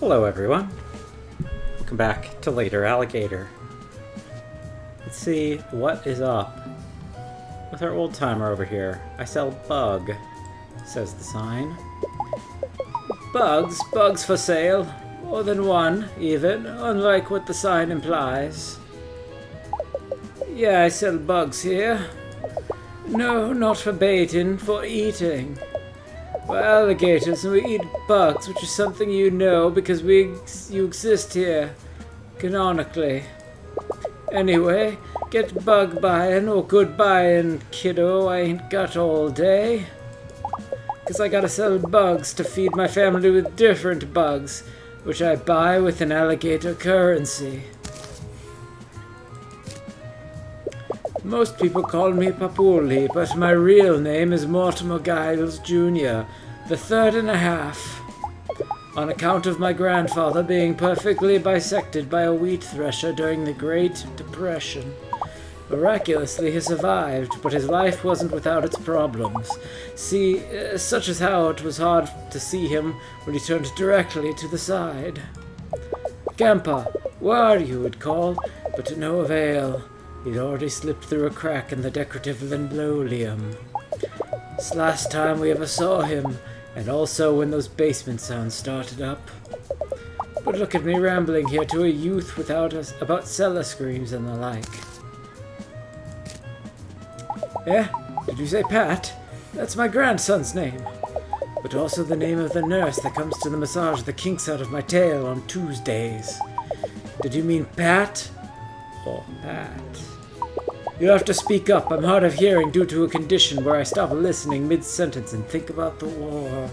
Hello everyone. Welcome back to Later Alligator. Let's see what is up with our old timer over here. I sell bug, says the sign. Bugs for sale. More than one, even, unlike what the sign implies. Yeah, I sell bugs here. No, not for baiting, for eating. We're alligators and we eat bugs, which is something you know because you exist here, canonically. Anyway, get bug buying or good buying, kiddo. I ain't got all day. 'Cause I gotta sell bugs to feed my family with different bugs, which I buy with an alligator currency. Most people call me Papuli, but my real name is Mortimer Giles Jr., the third and a half, on account of my grandfather being perfectly bisected by a wheat thresher during the Great Depression. Miraculously, he survived, but his life wasn't without its problems. See, such as how it was hard to see him when he turned directly to the side. Gampa, where are you, would call, but to no avail. He'd already slipped through a crack in the decorative linoleum. It's last time we ever saw him, and also when those basement sounds started up. But look at me rambling here to a youth about cellar screams and the like. Eh? Did you say Pat? That's my grandson's name. But also the name of the nurse that comes to massage the kinks out of my tail on Tuesdays. Did you mean Pat? Or Pat? You'll have to speak up. I'm hard of hearing due to a condition where I stop listening mid-sentence and think about the war.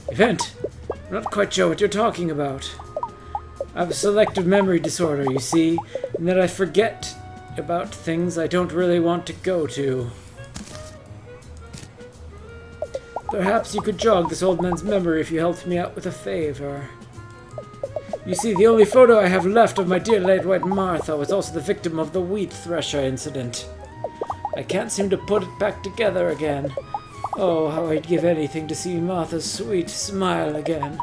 Event. I'm not quite sure what you're talking about. I have a selective memory disorder, you see, and that I forget about things I don't really want to go to. Perhaps you could jog this old man's memory if you helped me out with a favor. You see, the only photo I have left of my dear late white Martha was also the victim of the wheat thresher incident. I can't seem to put it back together again. Oh, how I'd give anything to see Martha's sweet smile again.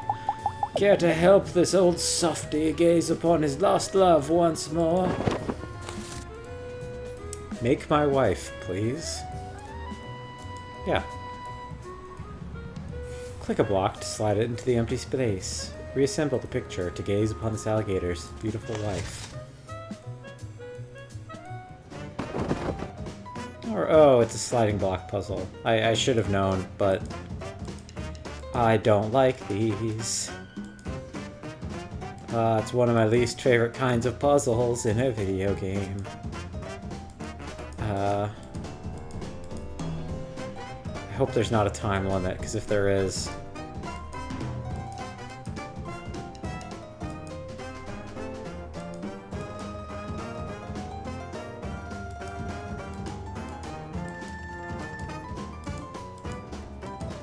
Care to help this old softy gaze upon his lost love once more? Make my wife, please. Yeah. Click a block to slide it into the empty space. Reassemble the picture to gaze upon this alligator's beautiful wife. Or, oh, it's a sliding block puzzle. I should have known, but I don't like these. It's one of my least favorite kinds of puzzles in a video game. I hope there's not a time limit, because if there is...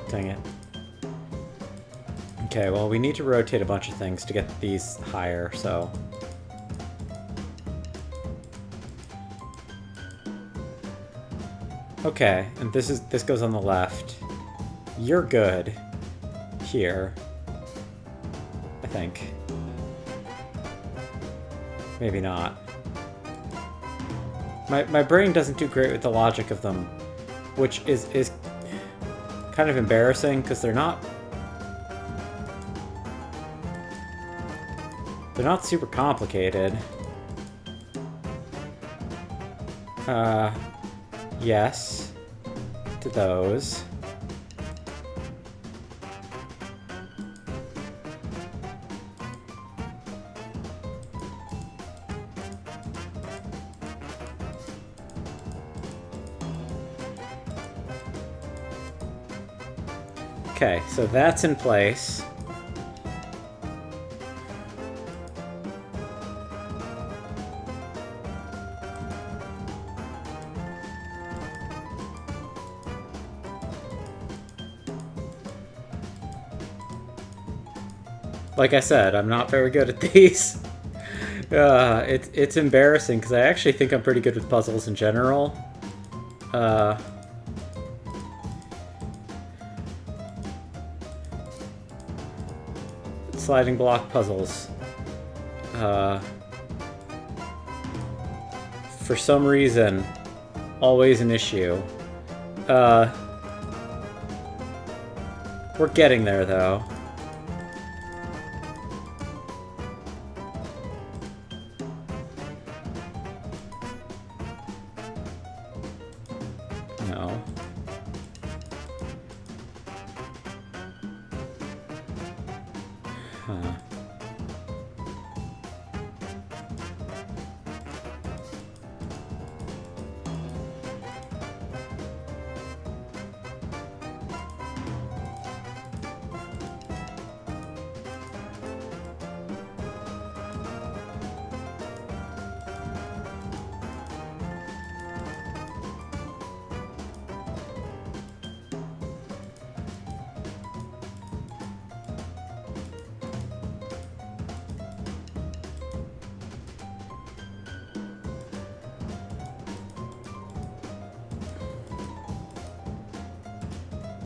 Dang it. Okay, well, we need to rotate a bunch of things to get these higher, so... Okay, and this goes on the left. You're good. Here. I think. Maybe not. My brain doesn't do great with the logic of them, which is kind of embarrassing, because they're not super complicated. Yes to those. Okay, so that's in place. Like I said, I'm not very good at these. It's embarrassing because I actually think I'm pretty good with puzzles in general. sliding block puzzles. For some reason, always an issue. We're getting there, though. No. Huh.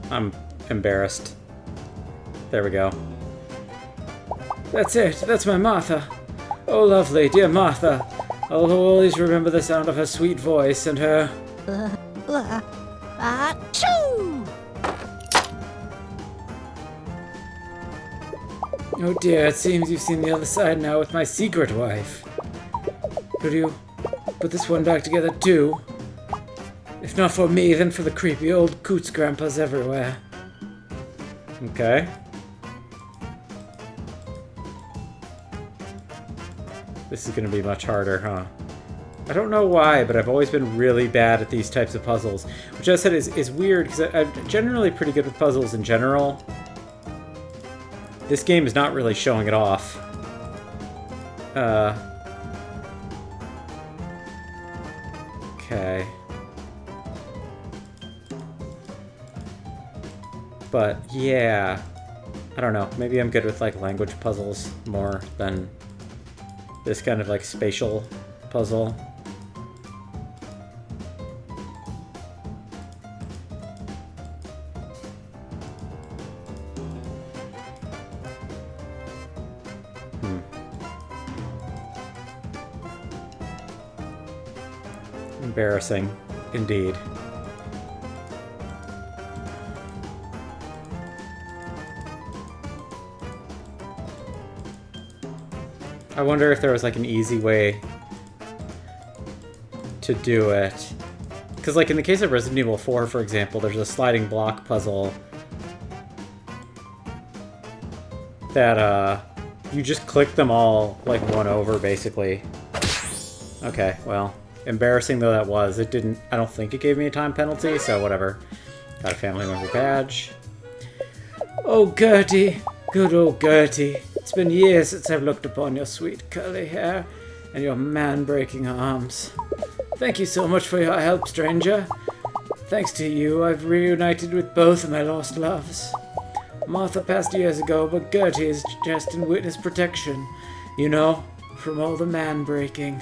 I'm embarrassed. There we go. That's it. That's my Martha. Oh, lovely, dear Martha. I'll always remember the sound of her sweet voice and her... Oh dear, it seems you've seen the other side now with my secret wife. Could you put this one back together too? If not for me, then for the creepy old coots grandpas everywhere. Okay. This is gonna be much harder, huh? I don't know why, but I've always been really bad at these types of puzzles. Which I said is weird, because I'm generally pretty good with puzzles in general. This game is not really showing it off. Okay. But, yeah. I don't know. Maybe I'm good with, like, language puzzles more than this kind of, like, spatial puzzle. Embarrassing, indeed. I wonder if there was like an easy way to do it. Because like in the case of Resident Evil 4, for example, there's a sliding block puzzle that you just click them all like one over basically. Okay, well, embarrassing though that was, it didn't, I don't think it gave me a time penalty, so whatever. Got a family member badge. Oh, Gertie. Good old Gertie. It's been years since I've looked upon your sweet curly hair and your man-breaking arms. Thank you so much for your help, stranger. Thanks to you, I've reunited with both of my lost loves. Martha passed years ago, but Gertie is just in witness protection. You know, from all the man-breaking.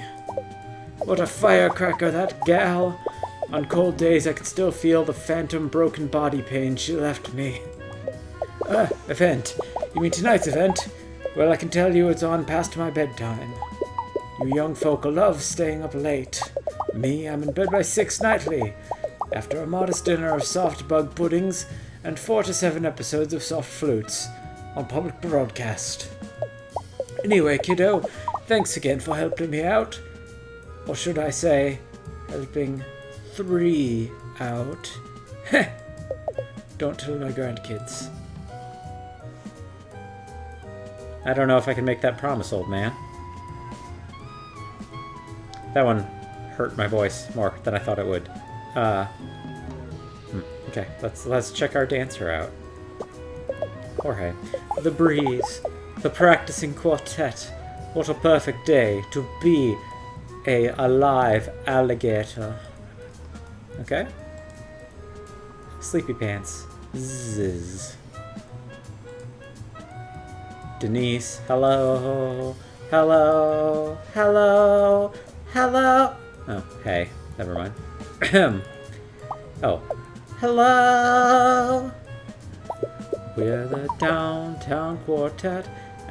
What a firecracker, that gal! On cold days, I can still feel the phantom broken body pain she left me. Event. You mean tonight's event? Well, I can tell you it's on past my bedtime. You young folk love staying up late. Me, I'm in bed by 6 nightly, after a modest dinner of soft bug puddings and 4 to 7 episodes of soft flutes on public broadcast. Anyway, kiddo, thanks again for helping me out. Or should I say, helping 3 out. Heh! Don't tell my grandkids. I don't know if I can make that promise, old man. That one hurt my voice more than I thought it would. Okay, let's check our dancer out. Jorge. The breeze. The practicing quartet. What a perfect day to be a alive alligator. Okay. Sleepy pants. Zzz. Denise, hello, hello, hello, hello. Oh, hey, never mind. Oh, hello. We're the Downtown Quartet,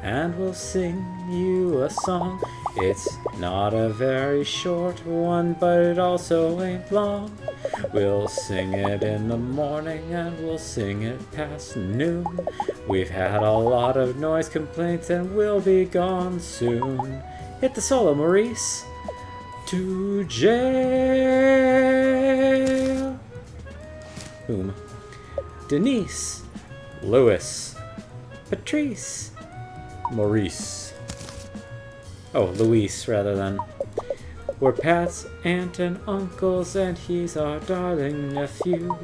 and we'll sing you a song. It's not a very short one, but it also ain't long. We'll sing it in the morning and we'll sing it past noon. We've had a lot of noise complaints and we'll be gone soon. Hit the solo, Maurice. To jail. Whom? Denise. Louis. Patrice. Maurice. Oh, Luis rather than. We're Pat's aunt and uncles, and he's our darling nephew.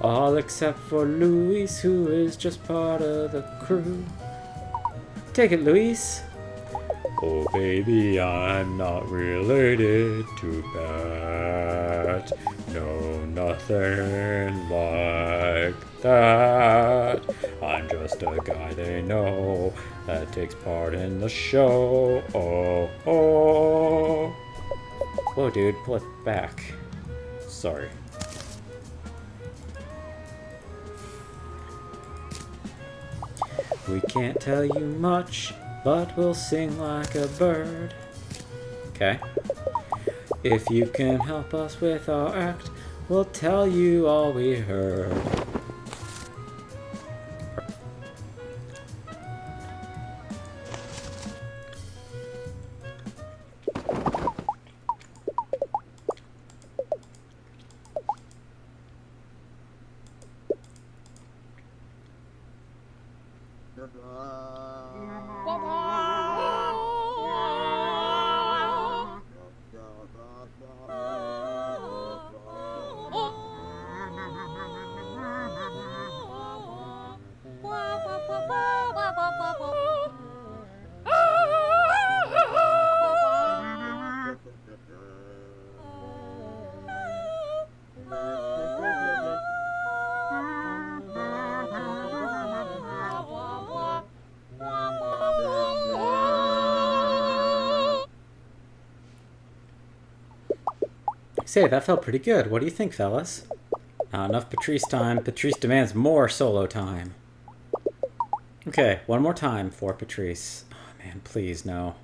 All except for Luis, who is just part of the crew. Take it, Luis. Oh, baby, I'm not related to Pat. No, nothing like that. I'm just a guy they know that takes part in the show. Oh, oh. Whoa, dude, pull it back. Sorry. We can't tell you much, but we'll sing like a bird. Okay. If you can help us with our act, we'll tell you all we heard. Say, that felt pretty good. What do you think, fellas? Not enough Patrice time. Patrice demands more solo time. Okay, one more time for Patrice. Oh, man, please, no.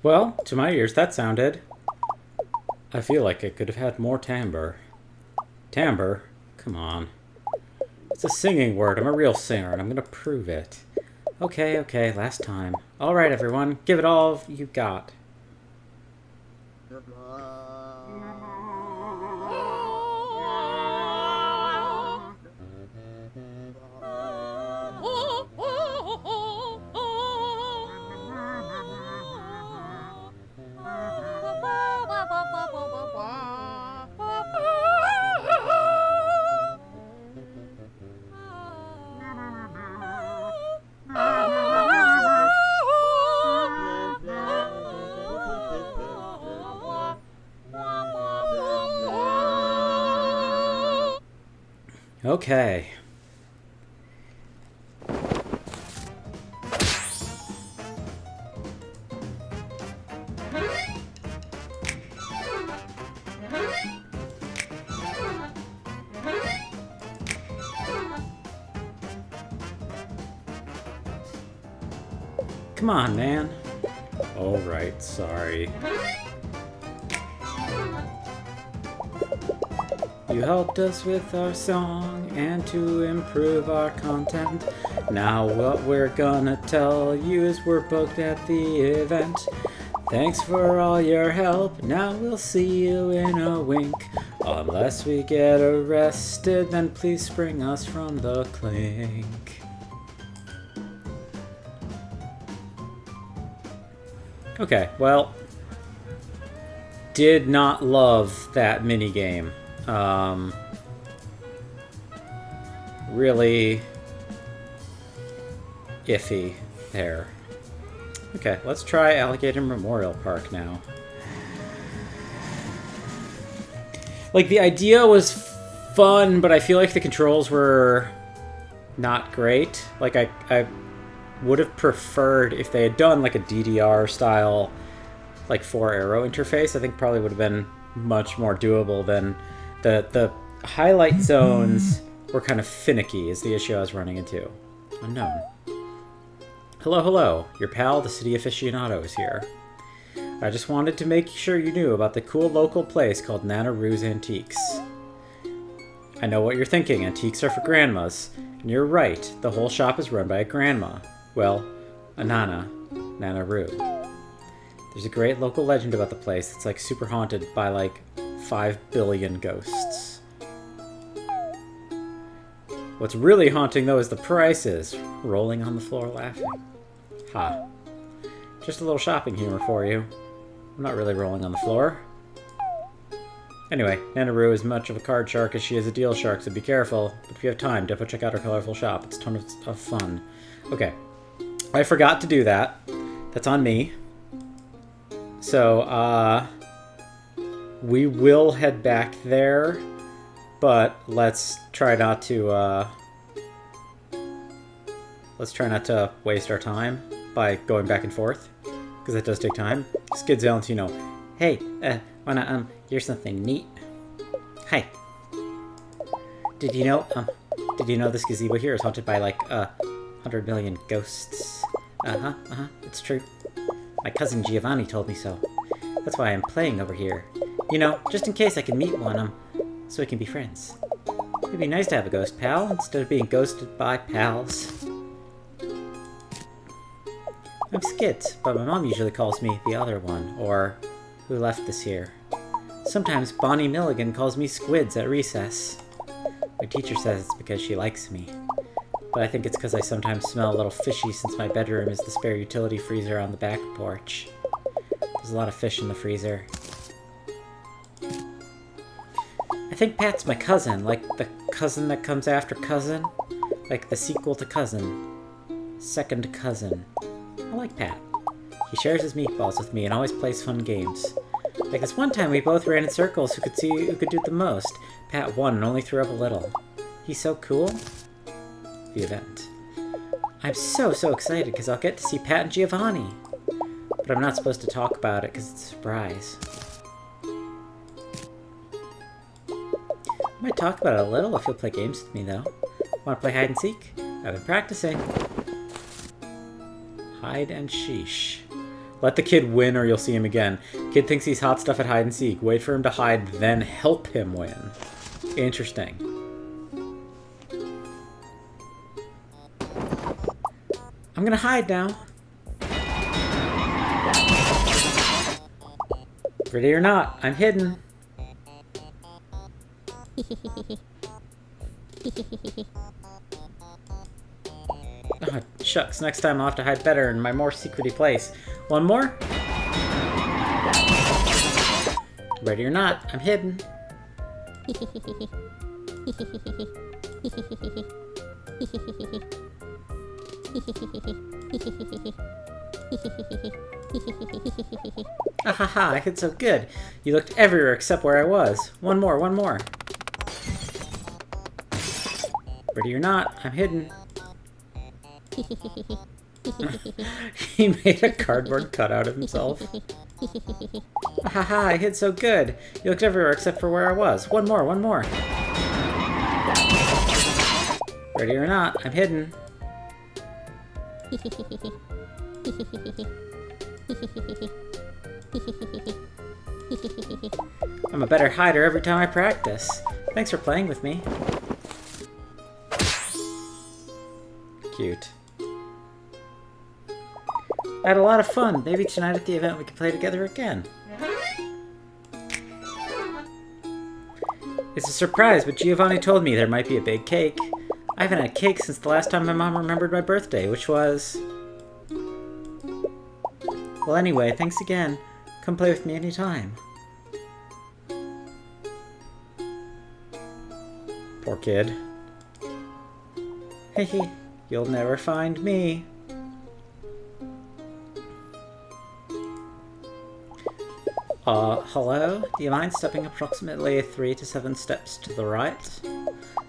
Well, to my ears, that sounded... I feel like it could have had more timbre. Timbre? Come on. It's a singing word. I'm a real singer, and I'm gonna prove it. Okay, last time. Alright, everyone, give it all you got. Okay. Come on, man. All right, sorry. You helped us with our song and to improve our content. Now what we're gonna tell you is we're booked at the event. Thanks for all your help, now we'll see you in a wink. Unless we get arrested, then please spring us from the clink. Okay, well, did not love that minigame. really iffy there. Okay, let's try Alligator Memorial Park now. Like, the idea was fun, but I feel like the controls were not great. Like, I would have preferred if they had done, like, a DDR-style, like, 4-arrow interface. I think probably would have been much more doable than the highlight zones were kind of finicky is the issue I was running into. Unknown. Hello, hello. Your pal, the city aficionado, is here. I just wanted to make sure you knew about the cool local place called Nana Rue's Antiques. I know what you're thinking. Antiques are for grandmas. And you're right. The whole shop is run by a grandma. Well, a Nana Rue. There's a great local legend about the place that's like super haunted by like 5 billion ghosts. What's really haunting though is the prices. Rolling on the floor laughing. Ha. Just a little shopping humor for you. I'm not really rolling on the floor. Anyway, Nana Rue is much of a card shark as she is a deal shark, so be careful. But if you have time, definitely check out her colorful shop. It's a ton of fun. Okay. I forgot to do that. That's on me. So, we will head back there, but let's try not to waste our time by going back and forth, because that does take time. Skid Valentino. Hey, wanna, here's something neat. Hi. Did you know this gazebo here is haunted by like, 100 million ghosts? It's true. My cousin Giovanni told me so. That's why I'm playing over here. You know, just in case I can meet one, so we can be friends. It'd be nice to have a ghost pal, instead of being ghosted by pals. I'm Skit, but my mom usually calls me the other one, or who left this year. Sometimes Bonnie Milligan calls me Squids at recess. My teacher says it's because she likes me. But I think it's because I sometimes smell a little fishy since my bedroom is the spare utility freezer on the back porch. There's a lot of fish in the freezer. I think Pat's my cousin, like the cousin that comes after Cousin. Like the sequel to Cousin. Second Cousin. I like Pat. He shares his meatballs with me and always plays fun games. Like this one time we both ran in circles who could see who could do the most. Pat won and only threw up a little. He's so cool. The event. I'm so excited because I'll get to see Pat and Giovanni. But I'm not supposed to talk about it because it's a surprise. I might talk about it a little if you'll play games with me though. Want to play hide and seek? I've been practicing. Hide and sheesh. Let the kid win or you'll see him again. Kid thinks he's hot stuff at hide and seek. Wait for him to hide, then help him win. Interesting. I'm gonna hide now. Ready or not, I'm hidden. Oh, shucks, next time I'll have to hide better in my more secrety place. One more? Ready or not, I'm hidden. Ahaha, I hid so good. You looked everywhere except where I was. One more. Ready or not, I'm hidden. He made a cardboard cutout of himself. Haha, I hid so good. You looked everywhere except for where I was. One more. Ready or not, I'm hidden. I'm a better hider every time I practice. Thanks for playing with me. Cute. I had a lot of fun. Maybe tonight at the event we could play together again. It's a surprise, but Giovanni told me there might be a big cake. I haven't had cake since the last time my mom remembered my birthday, which was... Well, anyway, thanks again. Come play with me anytime. Poor kid. Hehe, you'll never find me. Hello? Do you mind stepping approximately 3 to 7 steps to the right?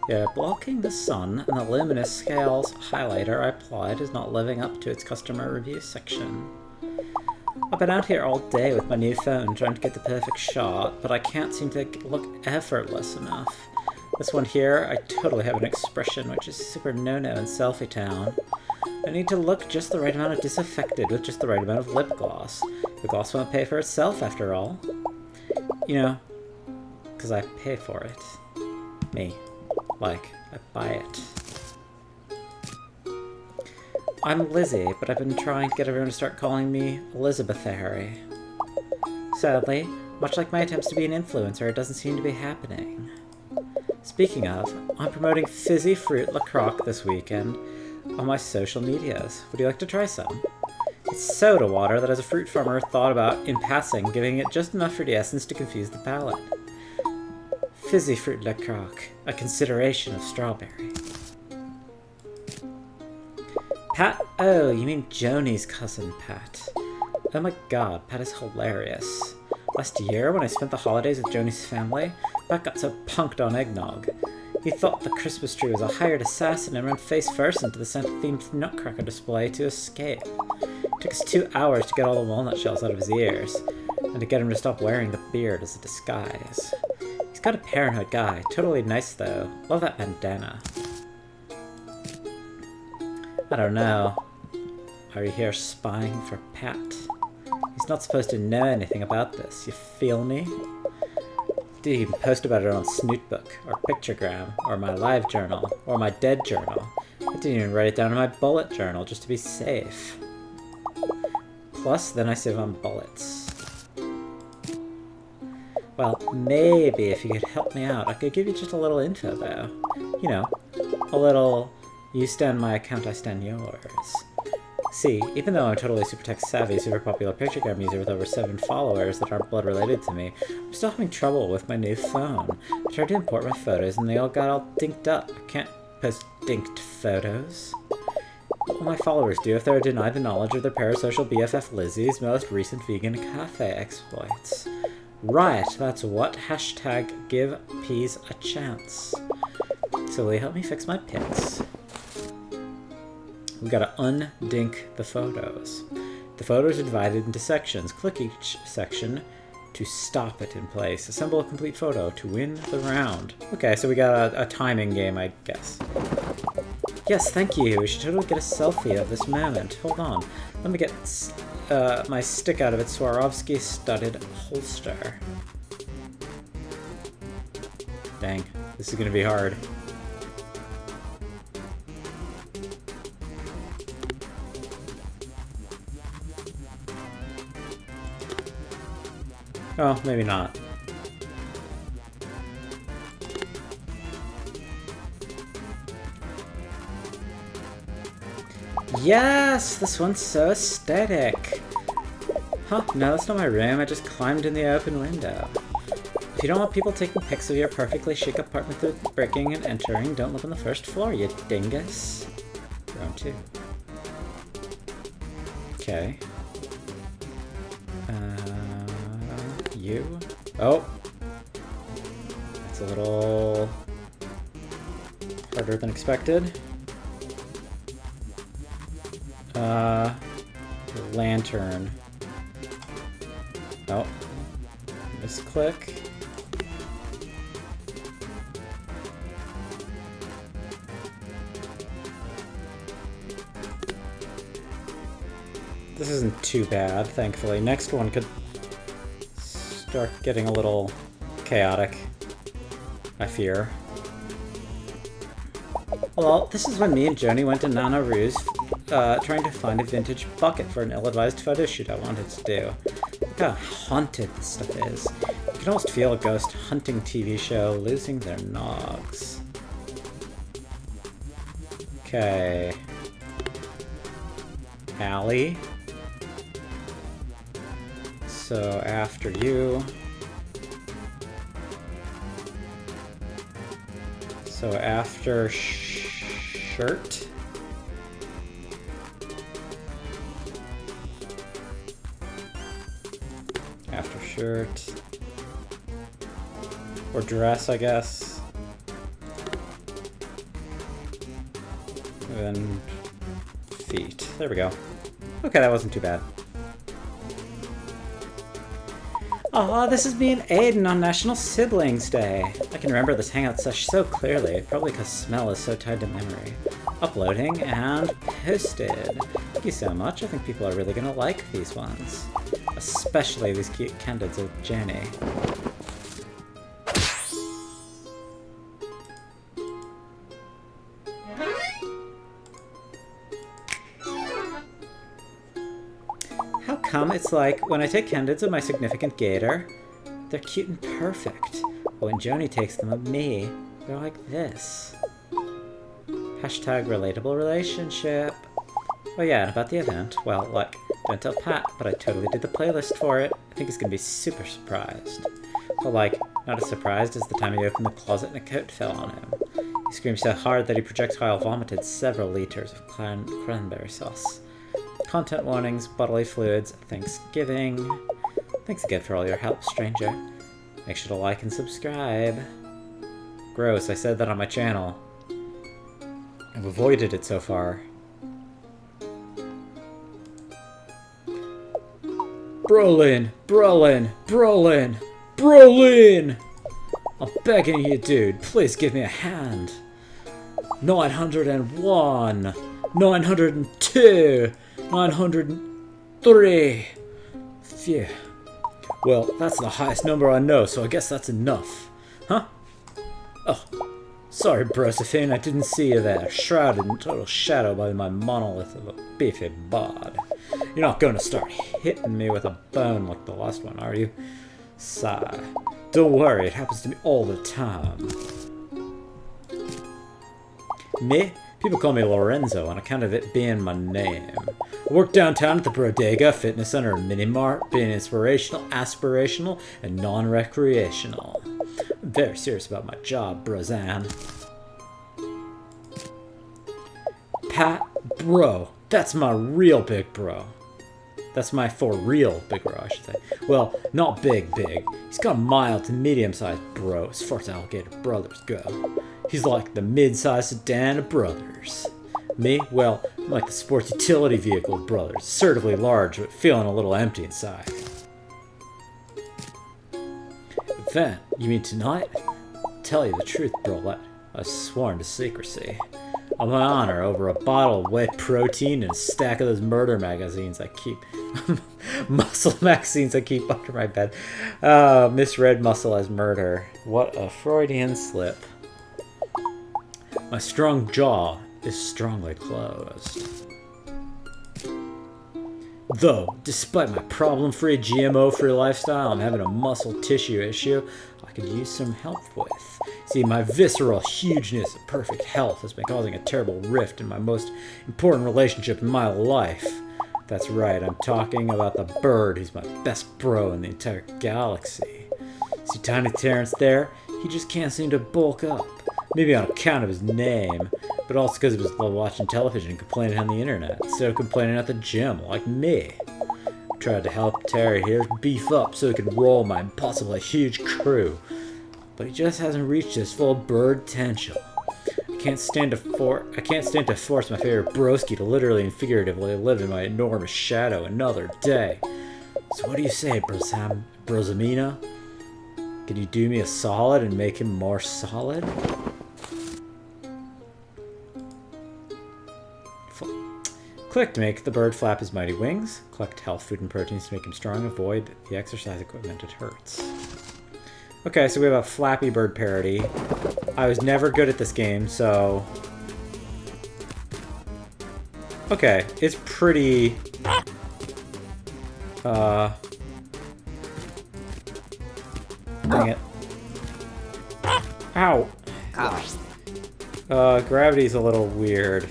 You're blocking the sun, and the luminous scales highlighter I applied is not living up to its customer review section. I've been out here all day with my new phone trying to get the perfect shot, but I can't seem to look effortless enough. This one here, I totally have an expression which is super no-no in selfie town. I need to look just the right amount of disaffected with just the right amount of lip gloss. The gloss won't pay for itself, after all. You know, because I pay for it. Me. Like, I buy it. I'm Lizzie, but I've been trying to get everyone to start calling me Elizabeth Harry. Sadly, much like my attempts to be an influencer, it doesn't seem to be happening. Speaking of, I'm promoting Fizzy Fruit La Croque this weekend on my social medias. Would you like to try some? It's soda water that as a fruit farmer thought about, in passing, giving it just enough fruity essence to confuse the palate. Fizzy Fruit La Croque, a consideration of strawberry. Pat? Oh, you mean Joni's cousin, Pat. Oh my god, Pat is hilarious. Last year, when I spent the holidays with Joni's family, Pat got so punked on eggnog. He thought the Christmas tree was a hired assassin and ran face first into the Santa-themed Nutcracker display to escape. It took us 2 hours to get all the walnut shells out of his ears, and to get him to stop wearing the beard as a disguise. He's kind of a paranoid guy, totally nice though. Love that bandana. I don't know. Are you here spying for Pat? He's not supposed to know anything about this, you feel me? Didn't even post about it on Snootbook, or Picturegram, or my live journal, or my dead journal. I didn't even write it down in my bullet journal just to be safe. Plus, then I save on bullets. Well, maybe if you could help me out, I could give you just a little info though. You know, a little, you stand my account, I stand yours. See, even though I'm totally super tech savvy, super popular Picturegram user with over 7 followers that aren't blood related to me, I'm still having trouble with my new phone. I tried to import my photos and they all got all dinked up. I can't post dinked photos. What will my followers do if they're denied the knowledge of their parasocial BFF Lizzie's most recent vegan cafe exploits? Right, that's what. Hashtag give peas a chance. So will you help me fix my pics? We gotta undink the photos. The photos are divided into sections. Click each section to stop it in place. Assemble a complete photo to win the round. Okay, so we got a timing game, I guess. Yes, thank you. We should totally get a selfie of this moment. Hold on. Let me get my stick out of its Swarovski-studded holster. Dang, this is gonna be hard. Oh, maybe not. Yes! This one's so aesthetic! Huh, no, that's not my room. I just climbed in the open window. If you don't want people taking pics of your perfectly chic apartment through breaking and entering, don't live on the first floor, you dingus. Round 2. Okay. You? Oh! It's a little harder than expected. Lantern. Oh. Misclick. This isn't too bad, thankfully. Next one could start getting a little chaotic, I fear. Well, this is when me and Joni went to Nana Rue's trying to find a vintage bucket for an ill-advised photo shoot I wanted to do. Look how haunted this stuff is. You can almost feel a ghost hunting TV show losing their nogs. Okay. Allie. So after you. So after shirt. After shirt. Or dress, I guess. And feet. There we go. Okay, that wasn't too bad. Aw, this is me and Aiden on National Siblings Day. I can remember this hangout sesh so clearly, probably because smell is so tied to memory. Uploading and posted. Thank you so much. I think people are really gonna like these ones. Especially these cute candids of Jenny. How come it's like, when I take candids of my significant gator, they're cute and perfect. But when Joni takes them of me, they're like this. Hashtag relatable relationship. Oh yeah, and about the event, well, look, don't tell Pat, but I totally did the playlist for it. I think he's gonna be super surprised. But like, not as surprised as the time he opened the closet and a coat fell on him. He screamed so hard that he projectile vomited several liters of cranberry sauce. Content warnings, bodily fluids, Thanksgiving. Thanks again for all your help, stranger. Make sure to like and subscribe. Gross, I said that on my channel. I've avoided it so far. Brolin! Brolin! Brolin! Brolin! I'm begging you, dude. Please give me a hand. 901! 902! 903! Phew. Well, that's the highest number I know, so I guess that's enough. Huh? Oh. Sorry, Brosephine, I didn't see you there, shrouded in total shadow by my monolith of a beefy bod. You're not going to start hitting me with a bone like the last one, are you? Sigh. Don't worry, it happens to me all the time. Me? People call me Lorenzo on account of it being my name. I work downtown at the Bodega Fitness Center and Minimart, being inspirational, aspirational, and non-recreational. I'm very serious about my job, Brozanne. Pat, bro, that's my real big bro. That's my for real big bro, I should say. Well, not big. He's got a mild to medium-sized bro as far as alligator brothers go. He's like the mid-sized sedan of brothers. Me? Well, I'm like the sports utility vehicle of brothers. Assertively large, but feeling a little empty inside. Event? You mean tonight? Tell you the truth, bro. I've sworn to secrecy. On my honor, over a bottle of whey protein and a stack of those murder magazines I keep... muscle magazines I keep under my bed. Misread muscle as murder. What a Freudian slip. My strong jaw is strongly closed. Though, despite my problem-free, GMO-free lifestyle, I'm having a muscle tissue issue I could use some help with. See, my visceral hugeness and perfect health has been causing a terrible rift in my most important relationship in my life. That's right, I'm talking about the bird who's my best bro in the entire galaxy. See Tiny Terrence there? He just can't seem to bulk up. Maybe on account of his name, but also because of his love watching television and complaining on the internet, instead of complaining at the gym, like me. I tried to help Terry here beef up so he could roll my impossibly huge crew, but he just hasn't reached his full bird potential. I can't stand to force my favorite broski to literally and figuratively live in my enormous shadow another day. So what do you say, Brosamina? Can you do me a solid and make him more solid? Click to make the bird flap his mighty wings. Collect health, food, and proteins to make him strong. Avoid the exercise equipment, it hurts. Okay, so we have a Flappy Bird parody. I was never good at this game, so... Okay, it's pretty... Dang it. Ow! Gravity's a little weird.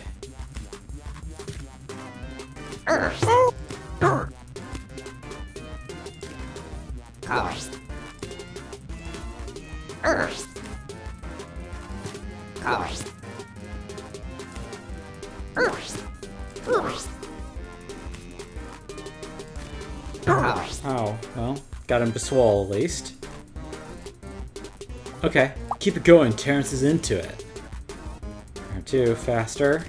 Oh, well, got him to swallow at least. Okay, keep it going. Terrence is into it. Round 2, faster.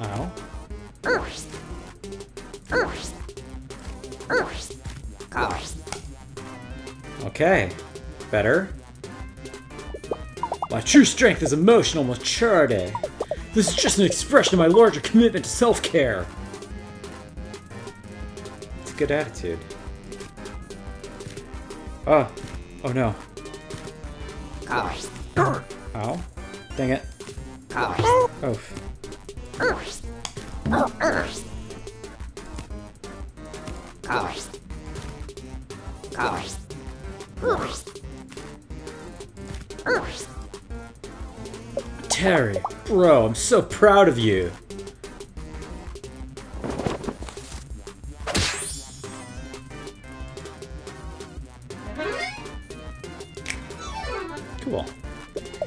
Ow. Okay, better. My true strength is emotional maturity. This is just an expression of my larger commitment to self-care. It's a good attitude. Oh. Oh no. Ow. Dang it. Oof. Terry, bro, I'm so proud of you. Cool.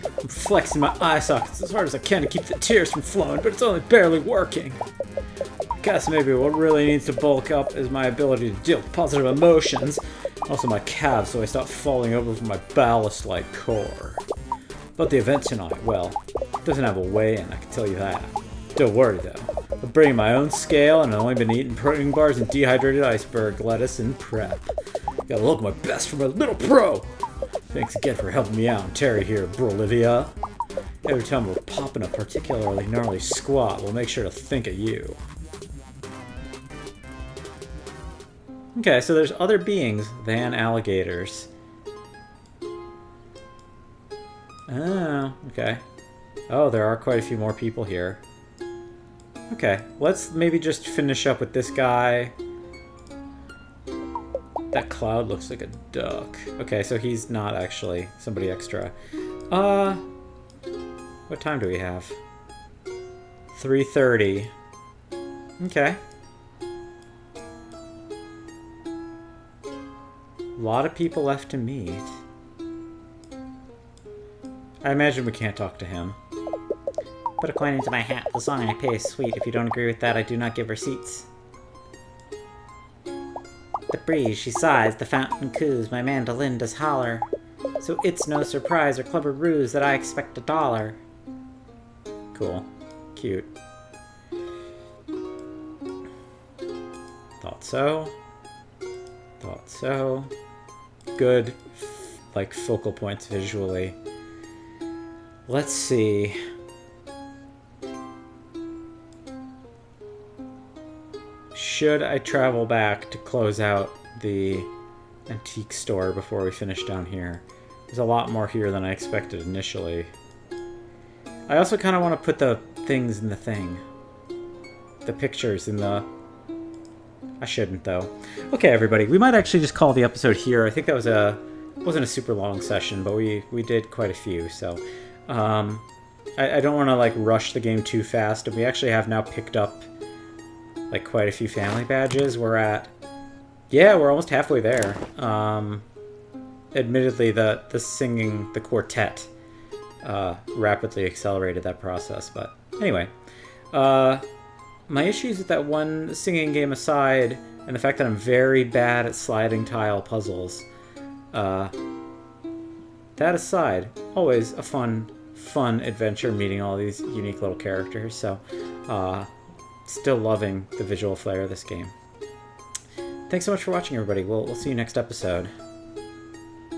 I'm flexing my eye sockets as hard as I can to keep the tears from flowing, but it's only barely working. I guess maybe what really needs to bulk up is my ability to deal with positive emotions. Also my calves, so I stop falling over from my ballast-like core. But the event tonight, well, it doesn't have a weigh-in, I can tell you that. Don't worry though. I'm bringing my own scale and I've only been eating protein bars and dehydrated iceberg lettuce in prep. Gotta look my best for my little pro! Thanks again for helping me out. Terry here, Brolivia. Every time we're popping a particularly gnarly squat, we'll make sure to think of you. Okay, so there's other beings than alligators. Oh, okay. Oh, there are quite a few more people here. Okay, let's maybe just finish up with this guy. That cloud looks like a duck. Okay, so he's not actually somebody extra. What time do we have? 3:30. Okay. A lot of people left to meet. I imagine we can't talk to him. Put a coin into my hat. The song I pay is sweet. If you don't agree with that, I do not give receipts. The breeze, she sighs, the fountain coos, my mandolin does holler. So it's no surprise or clever ruse that I expect $1. Cool. Cute. Thought so. Thought so. Good, like, focal points visually. Let's see. Should I travel back to close out the antique store before we finish down here? There's a lot more here than I expected initially. I also kind of want to put the things in the thing. The pictures in the... I shouldn't, though. Okay, everybody. We might actually just call the episode here. I think that was wasn't a super long session, but we did quite a few, so... I don't want to, like, rush the game too fast, and we actually have now picked up, like, quite a few family badges. We're at... Yeah, we're almost halfway there. Admittedly, the singing, the quartet, rapidly accelerated that process, but anyway. My issues with that one singing game aside, and the fact that I'm very bad at sliding tile puzzles, that aside, always a fun adventure meeting all these unique little characters, so still loving the visual flair of this game. Thanks so much for watching, everybody. We'll see you next episode.